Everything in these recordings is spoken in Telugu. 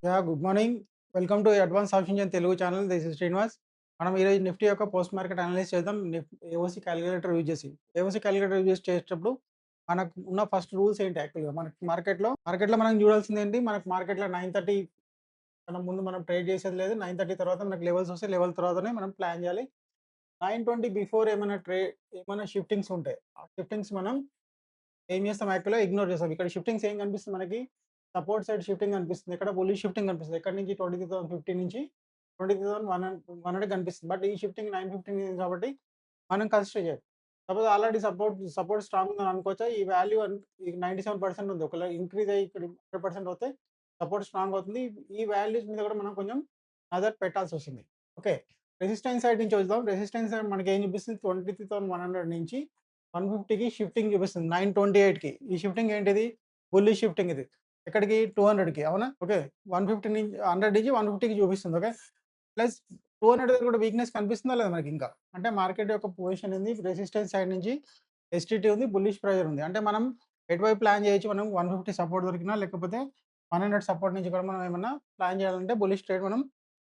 Good morning. Welcome to advance option engine Telugu channel. This is Srinivas. మనం ఈరోజు నిఫ్టీ యొక్క పోస్ట్ మార్కెట్ అనలైజ్ చేద్దాం. ఏఓసీ క్యాలిక్యులేటర్ యూజ్ చేసి. ఏఓసీ క్యాలిక్యులేటర్ యూజ్ చేసేటప్పుడు మనకు ఉన్న ఫస్ట్ రూల్స్ ఏంటి యాక్చువల్‌గా మనకి మార్కెట్‌లో మనం చూడాల్సింది ఏంటి? మనకు మార్కెట్‌లో 9:30 ముందు మనం ట్రేడ్ చేసేది లేదు. 9:30 తర్వాత మనకు లెవెల్స్ వస్తాయి. లెవెల్ తర్వాతనే మనం ప్లాన్ చేయాలి. 9:20 బిఫోర్ ఏమైనా షిఫ్టింగ్స్ ఉంటాయి. ఆ షిఫ్టింగ్స్ మనం ఏం చేస్తాం యాక్చువల్‌గా ఇగ్నోర్ చేస్తాం. ఇక్కడ షిఫ్టింగ్స్ ఏం కనిపిస్తుంది మనకి? సపోర్ట్ సైడ్ షిఫ్టింగ్ కనిపిస్తుంది. ఇక్కడ బుల్లిష్ షిఫ్టింగ్ కనిపిస్తుంది. ఎక్కడి నుంచి 23,050 నుంచి 23,100 కనిపిస్తుంది. బట్ ఈ షిఫ్టింగ్ 9:15 కాబట్టి మనం కన్సిడర్ చేయాలి. సపోజ్ ఆల్రెడీ సపోర్ట్ స్ట్రాంగ్ ఉందని అనుకోవచ్చా? ఈ వాల్యూ ఈ 97% ఉంది. ఒకవేళ ఇంక్రీజ్ అయ్యి ఇక్కడ 100% అవుతే సపోర్ట్ స్ట్రాంగ్ అవుతుంది. ఈ వాల్యూస్ మీద కూడా మనం కొంచెం నజర్ పెట్టాల్సొస్తుంది. ఓకే. రెసిస్టెన్స్ సైడ్ నుంచి చూద్దాం. రెసిస్టెన్స్ సైడ్ మనకి ఏం చూపిస్తుంది? 23,100 నుంచి 150కి షిఫ్టింగ్ చూపిస్తుంది. 928కి ఈ షిఫ్టింగ్ ఏంటిది? బుల్లిష్ షిఫ్టింగ్ ఇది. ఎక్కడికి? 200కి అవునా? ఓకే. 150 నుంచి 100 నుంచి 150కి చూపిస్తుంది. ఓకే. ప్లస్ 200 దగ్గర కూడా వీక్‌నెస్ కనిపిస్తుందా లేదా మనకింకా? అంటే మార్కెట్ యొక్క పొజిషన్ ఏంది? రెసిస్టెన్స్ సైడ్ నుంచి ఎస్టీటీ ఉంది. బుల్లిష్ ప్రెషర్ ఉంది. అంటే మనం ఎటువైపు ప్లాన్ చేయొచ్చు? మనం 150 సపోర్ట్ దొరికినా లేకపోతే 100 సపోర్ట్ నుంచి కూడా మనం ఏమన్నా ప్లాన్ చేయాలంటే బుల్లిష్ ట్రేడ్ మనం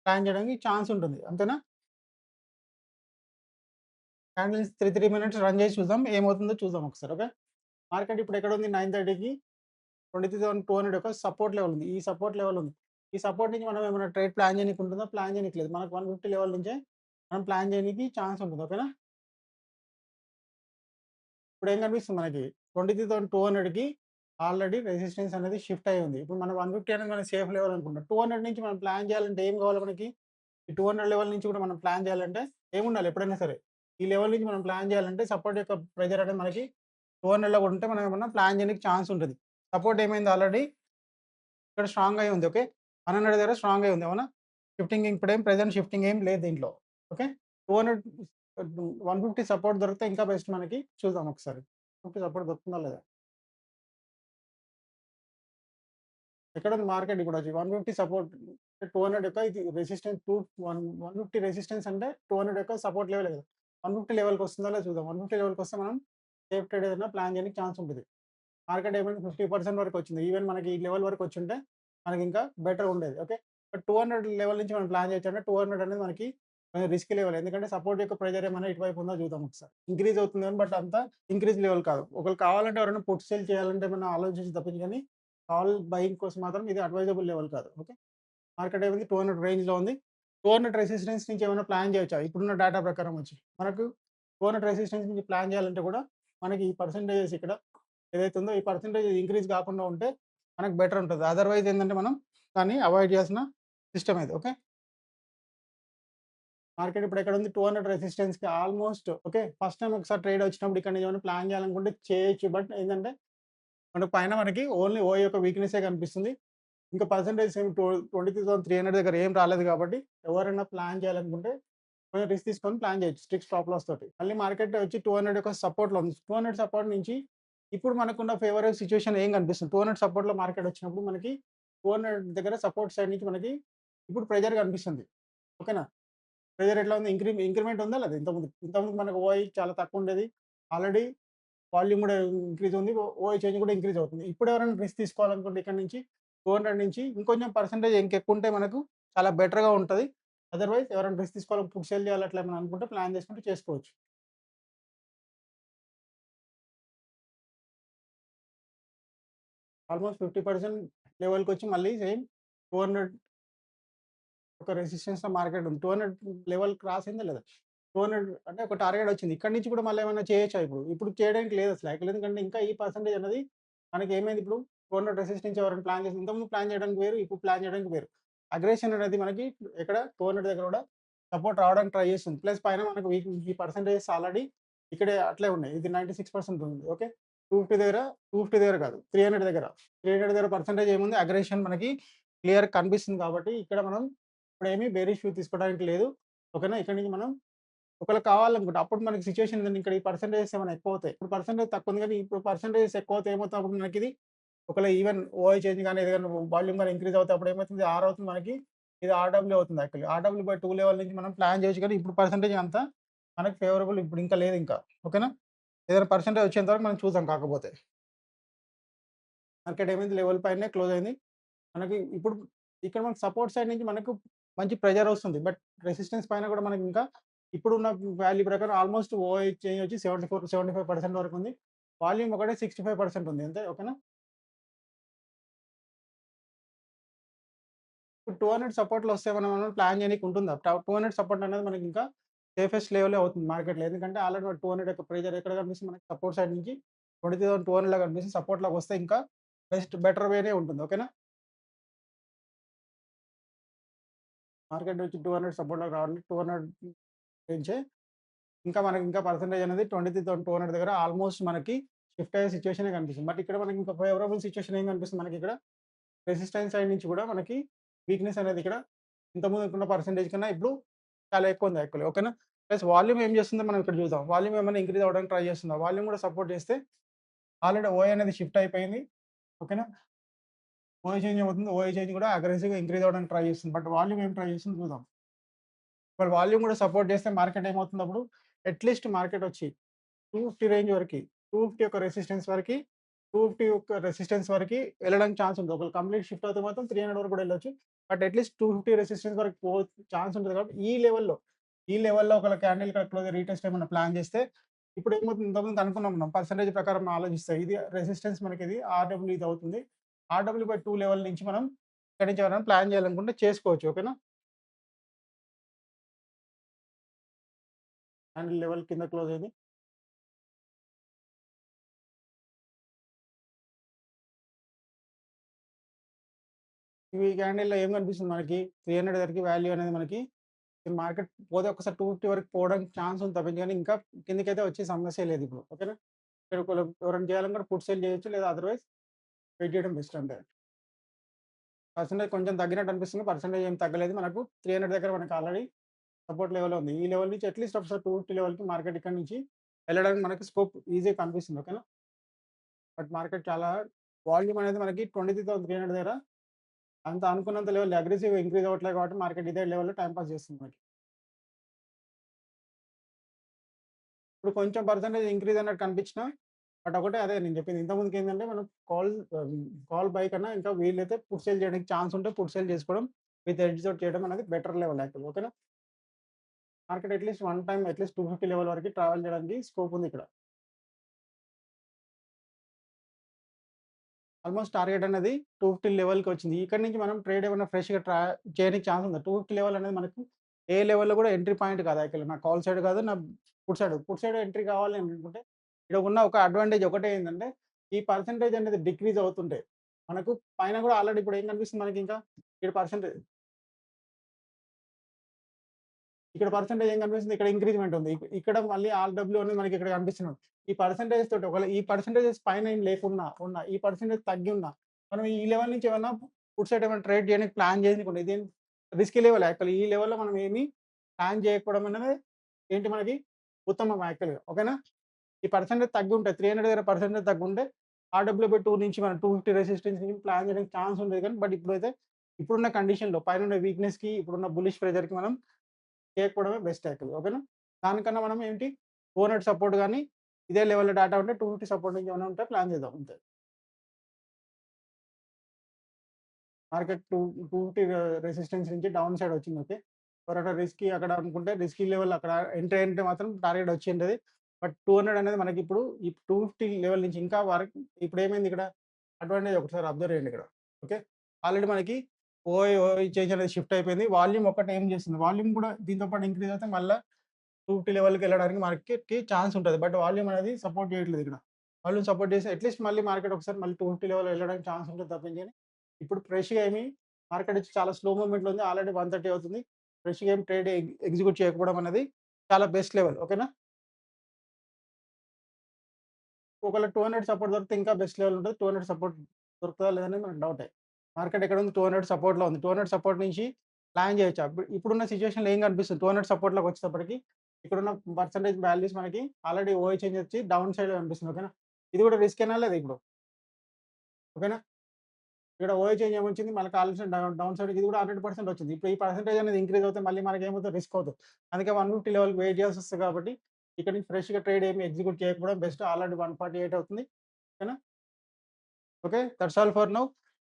ప్లాన్ చేయడానికి ఛాన్స్ ఉంటుంది. అంతేనా? క్యాండిల్స్ 3 మినిట్స్ రన్ చేసి చూద్దాం. ఏమవుతుందో చూద్దాం ఒకసారి. ఓకే. మార్కెట్ ఇప్పుడు ఎక్కడ ఉంది? 9:30కి 23,200 యొక్క సపోర్ట్ లెవెల్ ఉంది. ఈ సపోర్ట్ లెవెల్ ఉంది. ఈ సపోర్ట్ నుంచి మనం ఏమైనా ట్రేడ్ ప్లాన్ చేయనీకి ఉంటుందా? ప్లాన్ చేయనీకి లేదు. మనకు 150 లెవెల్ నుంచే మనం ప్లాన్ చేయనీకి ఛాన్స్ ఉంటుంది. ఓకేనా? ఇప్పుడు ఏం కనిపిస్తుంది మనకి? 23,200కి ఆల్రెడీ రెసిస్టెన్స్ అనేది షిఫ్ట్ అయ్యి ఉంది. ఇప్పుడు మనం 150 అనేది మనం సేఫ్ లెవెల్ అనుకుంటాం. 200 నుంచి మనం ప్లాన్ చేయాలంటే ఏం కావాలి మనకి? ఈ 200 లెవెల్ నుంచి కూడా మనం ప్లాన్ చేయాలంటే ఏముండాలి ఎప్పుడైనా సరే? ఈ లెవెల్ నుంచి మనం ప్లాన్ చేయాలంటే సపోర్ట్ యొక్క ప్రెషర్ అనేది మనకి 200లో కూడా ఉంటే మనం ఏమన్నా ప్లాన్ చేయడానికి ఛాన్స్ ఉంటది. సపోర్ట్ ఏమైంది ఆల్రెడీ ఇక్కడ స్ట్రాంగ్ అయ్యి ఉంది. ఓకే. 100 దగ్గర స్ట్రాంగ్ అయ్యి ఉంది. అవునా? షిఫ్టింగ్ ఇప్పుడేం ప్రెజెంట్ షిఫ్టింగ్ ఏం లేదు దీంట్లో. ఓకే. 200 150 సపోర్ట్ దొరికితే ఇంకా బెస్ట్ మనకి. చూద్దాం ఒకసారి. 150 సపోర్ట్ దొరుకుతుందా లేదా? ఎక్కడుంది మార్కెట్ ఇప్పుడొచ్చి 150 సపోర్ట్ 200 యొక్క ఇది రెసిస్టెన్స్ 150 రెసిస్టెన్స్ అంటే 200 యొక్క సపోర్ట్ లెవెలే కదా! 150 లెవెల్‌కి వస్తుందా లేదా చూద్దాం. 150 లెవెల్‌కి వస్తే మనం సేఫ్ ట్రేడ్ ఏదైనా ప్లాన్ చేయడానికి ఛాన్స్ ఉంటది. మార్కెట్ ఏమైంది 50% వరకు వచ్చింది. ఈవెన్ మనకి ఈ లెవెల్ వరకు వచ్చుంటే మనకింకా బెటర్ ఉండేది. ఓకే. బట్ 200 లెవెల్ నుంచి మనం ప్లాన్ చేయొచ్చంటే 200 అనేది మనకి కొంచెం రిస్కీ లెవెల్. ఎందుకంటే సపోర్ట్ యొక్క ప్రెషర్ ఏమైనా ఇటువైపు ఉందో చూద్దాం ఒకసారి. ఇంక్రీజ్ అవుతుంది గాని బట్ అంత ఇంక్రీజ్ లెవెల్ కాదు. ఒకవేళ కావాలంటే ఎవరైనా పుట్ సేల్ చేయాలంటే మనం ఆలోచించి తప్పించి గాని కాల్ బయింగ్ కోసం మాత్రం ఇది అడ్వైజబుల్ లెవెల్ కాదు. ఓకే. మార్కెట్ ఏమైంది 200 రేంజ్‌లో ఉంది. 200 రెసిస్టెన్స్ నుంచి ఏమైనా ప్లాన్ చేయొచ్చా? ఇప్పుడున్న డేటా ప్రకారం వచ్చి. మనకు 200 రెసిస్టెన్స్ నుంచి ప్లాన్ చేయాలంటే కూడా మనకి ఈ పర్సెంటేజెస్ ఇక్కడ ఏదైతే ఉందో ఈ పర్సెంటేజ్ ఇంక్రీజ్ కాకుండా ఉంటే మనకు బెటర్ ఉంటది. అదర్‌వైజ్ ఏందంటే మనం దాన్ని అవాయిడ్ చేయాల్సిన సిస్టమ్ ఇది. ఓకే. మార్కెట్ ఇప్పుడు ఎక్కడుంది? 200 రెసిస్టెన్స్‌కి ఆల్‌మోస్ట్ ఓకే. ఫస్ట్ టైమ్ ఒకసారి ట్రేడ్ వచ్చినప్పుడు ఇక్కడ నుంచి ఏమైనా ప్లాన్ చేయాలనుకుంటే చేయొచ్చు. బట్ ఏందంటే మనకు పైన మనకి ఓన్లీ ఓ యొక్క వీక్‌నెసే కనిపిస్తుంది. ఇంకా పర్సెంటేజ్ ఏమి 23,300 దగ్గర ఏం రాలేదు కాబట్టి ఎవరైనా ప్లాన్ చేయాలనుకుంటే కొంచెం రిస్క్ తీసుకొని ప్లాన్ చేయొచ్చు. స్ట్రిక్ట్ స్టాప్ లాస్ తోటి. మళ్ళీ మార్కెట్ వచ్చి 200 యొక్క సపోర్ట్‌లో ఉంది. 200 సపోర్ట్ నుంచి ఇప్పుడు మనకున్న ఫేవరబుల్ సిట్యుయేషన్ ఏం కనిపిస్తుంది? 200 సపోర్ట్‌లో మార్కెట్ వచ్చినప్పుడు మనకి 200 దగ్గర సపోర్ట్ సైడ్ నుంచి మనకి ఇప్పుడు ప్రెషర్ కనిపిస్తుంది. ఓకేనా? ప్రెషర్ ఎట్లా ఉంది? ఇంక్రిమెంట్ ఉందా లేదా? ఇంతకుముందు మనకు ఓఐ చాలా తక్కువ ఉండేది. ఆల్రెడీ వాల్యూమ్ కూడా ఇంక్రీజ్ ఉంది. ఓఐ చేంజ్ కూడా ఇంక్రీజ్ అవుతుంది. ఇప్పుడు ఎవరైనా రిస్క్ తీసుకోవాలనుకుంటే ఇక్కడ నుంచి 200 నుంచి ఇంకొంచెం పర్సెంటేజ్ ఇంకెక్కువ ఉంటే మనకు చాలా బెటర్‌గా ఉంటది. అదర్‌వైజ్ ఎవరైనా రిస్క్ తీసుకోవాలి, పుట్ సేల్ చేయాలి అట్లా ఏమైనా అనుకుంటే ప్లాన్ చేసుకుంటే చేసుకోవచ్చు. ఆల్‌మోస్ట్ 50% లెవెల్‌కొచ్చి మళ్ళీ సేమ్ 200 ఒక రెసిస్టెన్స్‌లో మార్కెట్ ఉంది. 200 లెవెల్ క్రాస్ అయిందా లేదా? 200 అంటే ఒక టార్గెట్ వచ్చింది. ఇక్కడి నుంచి కూడా మళ్ళీ ఏమైనా చేయొచ్చా ఇప్పుడు? ఇప్పుడు చేయడానికి లేదు అసలు యాక్చువల్లీ ఎందుకంటే ఇంకా ఈ పర్సెంటేజ్ అనేది మనకి ఏమైంది ఇప్పుడు 200 రెసిస్టెన్స్ ఎవరైనా ప్లాన్ చేసి ఇంతకుముందు ప్లాన్ చేయడానికి వేరు, ఇప్పుడు ప్లాన్ చేయడానికి వేరు. అగ్రెషన్ అనేది మనకి ఎక్కడ 200 దగ్గర కూడా సపోర్ట్ రావడానికి ట్రై చేస్తుంది. ప్లస్ పైన మనకు ఈ పర్సెంటేజెస్ ఆల్రెడీ ఇక్కడే అట్లే ఉన్నాయి. ఇది 96% ఉంది. ఓకే. 250 దగ్గర 250 దగ్గర కాదు. 300 దగ్గర. 300 దగ్గర పర్సెంటేజ్ ఏముంది? అగ్రెషన్ మనకి క్లియర్‌గా కనిపిస్తుంది కాబట్టి ఇక్కడ మనం ఇప్పుడేమి బేరిష్ వ్యూ తీసుకోవడానికి లేదు. ఓకేనా? ఇక్కడి నుంచి మనం ఒకవేళ కావాలనుకుంటే అప్పుడు మనకి సిట్యుయేషన్ ఏందంటే ఇక్కడ ఈ పర్సెంటేజెస్ ఏమైనా ఎక్కువవుతాయి. ఇప్పుడు పర్సెంటేజ్ తక్కువుంది కానీ ఇప్పుడు పర్సెంటేజెస్ ఎక్కువవుతే ఏమవుతుంది అప్పుడు మనకిది ఒకవేళ ఈవెన్ ఓఐ చేంజ్ గాని ఏదైనా వాల్యూమ్ గాని ఇంక్రీజ్ అవుతే అప్పుడు ఏమవుతుంది? ఆర్ అవుతుంది మనకి. ఇది ఆర్‌డబ్ల్యూ అవుతుంది యాక్చువల్లీ. ఆర్‌డబ్ల్యూ/2 లెవెల్ నుంచి మనం ప్లాన్ చేయొచ్చు కానీ ఇప్పుడు పర్సెంటేజ్ అంతా మనకి ఫేవరబుల్ ఇప్పుడు ఇంకా లేదింకా. ఓకేనా? ఏదైనా పర్సెంటేజ్ వచ్చేంత వరకు మనం చూద్దాం కాకపోతే. మార్కెట్ ఏమైంది లెవెల్ పైనే క్లోజ్ అయింది. మనకి ఇప్పుడు ఇక్కడ మనకు సపోర్ట్ సైడ్ నుంచి మనకు మంచి ప్రెషర్ వస్తుంది. బట్ రెసిస్టెన్స్ పైన కూడా మనకి ఇంకా ఇప్పుడున్న వాల్యూ ప్రకారం ఆల్మోస్ట్ ఓహెచ్ చేంజ్ వచ్చి 74, 75% వరకు ఉంది. వాల్యూమ్ ఒకటే 65% ఉంది. అంతే ఓకేనా? ఇప్పుడు 200 సపోర్ట్‌లో వస్తే మనం ప్లాన్ చేయనీకి ఉంటుందా? 200 సపోర్ట్ అనేది మనకి ఇంకా సేఫెస్ట్ లెవెలే అవుతుంది మార్కెట్‌లో. ఎందుకంటే ఆల్రెడీ 200 యొక్క ప్రెషర్ ఎక్కడ కనిపిస్తుంది మనకి సపోర్ట్ సైడ్ నుంచి 20,200 లాగా కనిపిస్తుంది. సపోర్ట్‌లోకి వస్తే ఇంకా బెటర్ వేనే ఉంటుంది. ఓకేనా? మార్కెట్ వచ్చి 200 సపోర్ట్‌లోకి రావాలి. 200 నుంచే ఇంకా మనకి ఇంకా పర్సెంటేజ్ అనేది 20,200 దగ్గర ఆల్మోస్ట్ మనకి షిఫ్ట్ అయ్యే సిట్యుయేషనే కనిపిస్తుంది. బట్ ఇక్కడ మనకి ఇంకా ఫేవరబుల్ సిట్యుయేషన్ ఏం కనిపిస్తుంది మనకిక్కడ రెసిస్టెన్స్ సైడ్ నుంచి కూడా మనకి వీక్‌నెస్ అనేది ఇక్కడ ఇంతకుముందున్న పర్సెంటేజ్ కన్నా ఇప్పుడు చాలా ఎక్కువుంది యాక్చువల్లీ. ఓకేనా? ప్లస్ వాల్యూమ్ ఏం చేస్తుందో మనం ఇక్కడ చూద్దాం. వాల్యూమ్ ఏమైనా ఇంక్రీజ్ అవ్వడానికి ట్రై చేస్తుందా? వాల్యూమ్ కూడా సపోర్ట్ చేస్తే ఆల్రెడీ ఓఐ అనేది షిఫ్ట్ అయిపోయింది. ఓకేనా? ఓఐ చేంజ్ అవుతుంది. ఓఐ చేంజ్ కూడా అగ్రెసివ్‌గా ఇంక్రీజ్ అవ్వడానికి ట్రై చేస్తుంది. బట్ వాల్యూమ్ ఏం ట్రై చేస్తుందో చూద్దాం. మరి వాల్యూమ్ కూడా సపోర్ట్ చేస్తే మార్కెట్ ఏమవుతుంది అప్పుడు అట్‌లీస్ట్ మార్కెట్ వచ్చి 250 రేంజ్ వరకి, 250 యొక్క రెసిస్టెన్స్ వరకి, 250 యొక్క రెసిస్టెన్స్ వరకి వెళ్ళడానికి ఛాన్స్ ఉంది. ఒకవేళ కంప్లీట్ షిఫ్ట్ అవుతే మాత్రం 300 వరకు కూడా వెళ్ళొచ్చు. బట్ అట్‌లీస్ట్ 250 రెసిస్టెన్స్ వరకు ఛాన్స్ ఉంటది కాబట్టి ఈ లెవెల్‌లో ఒకవేళ క్యాండిల్ ఇక్కడ క్లోజ్ రీటెస్ట్ ఏమన్నా ప్లాన్ చేస్తే ఇప్పుడు ఏమవుతుంది ఇంతకుముందు అనుకున్నాం మనం పర్సెంటేజ్ ప్రకారం ఆలోచిస్తే ఇది రెసిస్టెన్స్ మనకిది ఆర్‌డబ్ల్యూ ఇది అవుతుంది. ఆర్‌డబ్ల్యూ/2 లెవెల్ నుంచి మనం ఇక్కడి నుంచి ఎవరైనా ప్లాన్ చేయాలనుకుంటే చేసుకోవచ్చు. ఓకేనా? క్యాండిల్ లెవెల్ కింద క్లోజ్ అయింది. ఈ క్యాండిల్‌లో ఏం కనిపిస్తుంది మనకి 300 వరకి వాల్యూ అనేది మనకి ఈ మార్కెట్ పోతే ఒకసారి 250 వరకు పోవడానికి ఛాన్స్ ఉంది తప్పించి గానీ ఇంకా కిందకైతే వచ్చే సమస్యే లేదు ఇప్పుడు. ఓకేనా? ఇక్కడ ఎవరైనా చేయాలనుకుంటే పుట్ సేల్ చేయొచ్చు. లేదా అదర్‌వైజ్ వెయిట్ చేయడం బెస్ట్ అంతే. పర్సెంటేజ్ కొంచెం తగ్గినట్టు అనిపిస్తుంది. పర్సెంటేజ్ ఏం తగ్గలేదు. మనకు 300 దగ్గర మనకు ఆల్రెడీ సపోర్ట్ లెవెల్ ఉంది. ఈ లెవెల్ నుంచి అట్‌లీస్ట్ ఒకసారి 250 లెవెల్‌కి మార్కెట్ ఇక్కడి నుంచి వెళ్ళడానికి మనకి స్కోప్ ఈజీగా కనిపిస్తుంది. ఓకేనా? బట్ మార్కెట్ చాలా వాల్యూమ్ అనేది మనకి 2300 దగ్గర అంత అనుకున్నంత లెవెల్ అగ్రెసివ్‌గా ఇంక్రీజ్ అవ్వట్లేదు కాబట్టి మార్కెట్ ఇదే లెవెల్‌లో టైమ్ పాస్ చేస్తుంది మనకి. ఇప్పుడు కొంచెం పర్సెంటేజ్ ఇంక్రీజ్ అన్నట్టు కనిపించినా బట్ ఒకటే అదే నేను చెప్పింది. ఇంతకుముందుకు ఏందంటే మనం కాల్ బై కన్నా ఇంకా వీలైతే పుట్ సేల్ చేయడానికి ఛాన్స్ ఉంటే పుట్ సేల్ చేసుకోవడం విత్ ఎడ్జ్ తోటి చేయడం అనేది బెటర్ లెవెల్ యాక్చువల్లీ. ఓకేనా? Market at least one time at least 250 level వరకి ట్రావెల్ చేయడానికి స్కోప్ ఉంది ఇక్కడ. ఆల్మోస్ట్ టార్గెట్ అనేది 250 లెవెల్‌కి వచ్చింది. ఇక్కడి నుంచి మనం ట్రేడ్ ఏమైనా ఫ్రెష్‌గా చేయడానికి ఛాన్స్ ఉందా? 250 లెవెల్ అనేది మనకు ఏ లెవెల్‌లో కూడా ఎంట్రీ పాయింట్ కాదు యాక్చువల్లీ. నా కాల్ సైడ్ కాదు. నా put side. Put side entry కావాలి అనుకుంటే ఇక్కడ ఉన్న ఒక అడ్వాంటేజ్ ఒకటే ఏందంటే ఈ పర్సెంటేజ్ అనేది డిక్రీజ్ అవుతుంటే మనకు పైన కూడా ఆల్రెడీ ఇప్పుడు ఏం కనిపిస్తుంది మనకి ఇంకా ఇక్కడ పర్సెంటేజ్ ఇక్కడ పర్సెంటేజ్ ఏం కనిపిస్తుంది? ఇక్కడ ఇంక్రిజ్‌మెంట్ ఉంది. ఇక్కడ మళ్ళీ ఆర్‌డబ్ల్యూ అనేది మనకి ఇక్కడ కనిపిస్తుంది. ఈ పర్సెంటేజ్ తోటి ఒకవేళ ఈ పర్సెంటేజెస్ పైన ఏం లేకున్నా, ఈ పర్సెంటేజ్ తగ్గి ఉన్నా, మనం ఈ లెవెల్ నుంచి ఏమన్నా ఫుట్ సైడ్ ఏమైనా ట్రేడ్ చేయడానికి ప్లాన్ చేయనీకుంటే ఇదేం రిస్కీ లెవెల్ యాక్చువల్లీ. ఈ లెవెల్‌లో మనం ఏమి ప్లాన్ చేయకపోవడం అనేది ఏంటి మనకి ఉత్తమం యాక్చువల్‌గా. ఓకేనా? ఈ పర్సెంటేజ్ తగ్గుంటే 300 దగ్గర పర్సెంటేజ్ తగ్గుంటే ఆర్‌డబ్ల్యూ/2 నుంచి మనం 250 రెసిస్టెన్స్ నుంచి ప్లాన్ చేయడానికి ఛాన్స్ ఉండేది కానీ బట్ ఇప్పుడైతే ఇప్పుడున్న కండిషన్‌లో పైనున్న వీక్‌నెస్‌కి, ఇప్పుడున్న బుల్లిష్ ప్రెషర్‌కి మనం చేయకపోవడమే బెస్ట్ యాక్చువల్లీ. ఓకేనా? దానికన్నా మనం ఏంటి 200 సపోర్ట్ గాని, ఇదే లెవెల్‌లో డాటా ఉంటే 250 సపోర్ట్ నుంచి ఏమైనా ఉంటే ప్లాన్ చేద్దాం అంతే. మార్కెట్ 250 రెసిస్టెన్స్ నుంచి డౌన్ సైడ్ వచ్చింది. ఓకే. ఎవరైనా రిస్కీ అక్కడ అనుకుంటే రిస్కీ లెవెల్ అక్కడ ఎంటర్ అయ్యుంటే మాత్రం టార్గెట్ వచ్చుంటది. బట్ 200 అనేది మనకి ఇప్పుడు ఈ 250 లెవెల్ నుంచి ఇంకా వరకు ఇప్పుడేమైంది ఇక్కడ అడ్వాంటేజ్ ఒకసారి అబ్జర్వ్ చేయండి ఇక్కడ. ఓకే. ఆల్రెడీ మనకి ఓఐ చేంజ్ అనేది షిఫ్ట్ అయిపోయింది. వాల్యూమ్ ఒక్కటే ఏం చేస్తుంది? వాల్యూమ్ కూడా దీంతో పాటు ఇంక్రీజ్ అయితే మళ్ళా 250 లెవెల్‌కెళ్ళడానికి మార్కెట్‌కి ఛాన్స్ ఉంటది. బట్ వాల్యూమ్ అనేది సపోర్ట్ చేయట్లేదు ఇక్కడ. వాల్యూమ్ సపోర్ట్ చేసి అట్‌లీస్ట్ మళ్ళీ మార్కెట్ ఒకసారి మళ్ళీ 250 లెవెల్ వెళ్ళడానికి ఛాన్స్ ఉంటది తప్పించి ఇప్పుడు ఫ్రెష్‌గా ఏమి మార్కెట్ వచ్చి చాలా స్లో మూవ్‌మెంట్‌లో ఉంది. ఆల్రెడీ 130 అవుతుంది. ఫ్రెష్‌గా ఏం ట్రేడ్ ఎగ్జిక్యూట్ చేయకపోవడం అనేది చాలా బెస్ట్ లెవెల్. ఓకేనా? ఒకవేళ 200 సపోర్ట్ దొరికితే ఇంకా బెస్ట్ లెవెల్ ఉంటది. 200 సపోర్ట్ దొరుకుతదా లేదా అనేది మనకు డౌటే. మార్కెట్ ఎక్కడుంది? 200 సపోర్ట్‌లో ఉంది. 200 సపోర్ట్ నుంచి ప్లాన్ చేయొచ్చా? ఇప్పుడున్న సిట్యుయేషన్‌లో ఏం కనిపిస్తుంది? 200 సపోర్ట్‌లోకి వచ్చేటప్పటికి ఇక్కడున్న పర్సెంటేజ్ వాల్యూస్ మనకి ఆల్రెడీ ఓఐ చేంజ్ వచ్చి డౌన్ సైడ్ కనిపిస్తుంది. ఓకేనా? ఇది కూడా రిస్కేనా లేదా ఇప్పుడు? ఓకేనా? ఇక్కడ ఓఐ చేంజ్ ఏమొచ్చింది? మనకు కావాల్సిన డౌన్ సైడ్ ఇది కూడా 100% వచ్చింది. ఇప్పుడు ఈ పర్సెంటేజ్ అనేది ఇంక్రీజ్ అవుతే మళ్ళీ మనకేమవుతది? రిస్క్ అవుతది. అందుకే 150 లెవెల్‌కి వెయిట్ చేయాల్సొస్తది కాబట్టి ఇక్కడ నుంచి ఫ్రెష్‌గా ట్రేడ్ ఏమి ఎగ్జిక్యూట్ చేయకపోవడం బెస్ట్. ఆల్రెడీ 148 అవుతుంది. ఓకేనా? Okay. That's all for now.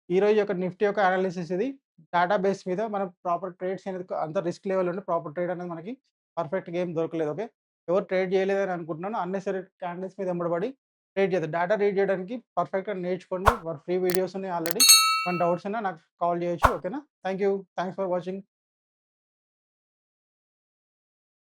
ఈరోజు యొక్క నిఫ్టీ యొక్క అనాలిసిస్ ఇది. డేటా బేస్ మీద మనం ప్రాపర్ ట్రేడ్స్ అనేది అంత రిస్క్ లెవెల్ ఉండి ప్రాపర్ ట్రేడ్ అనేది మనకి పర్ఫెక్ట్‌గా ఏం దొరకలేదు. ఓకే. ఎవరు ట్రేడ్ చేయలేదని అనుకుంటున్నాను. అన్నెసెసరీ క్యాండిల్స్ మీద ఎంబడి ట్రేడ్ చేయొద్దు. డేటా రీడ్ చేయడానికి పర్ఫెక్ట్‌గా నేర్చుకోండి. ఫ్రీ వీడియోస్ ఉన్నాయి ఆల్రెడీ. ఏమైనా డౌట్స్ ఉన్నా నాకు కాల్ చేయొచ్చు. ఓకేనా? Thank you. Thanks for watching.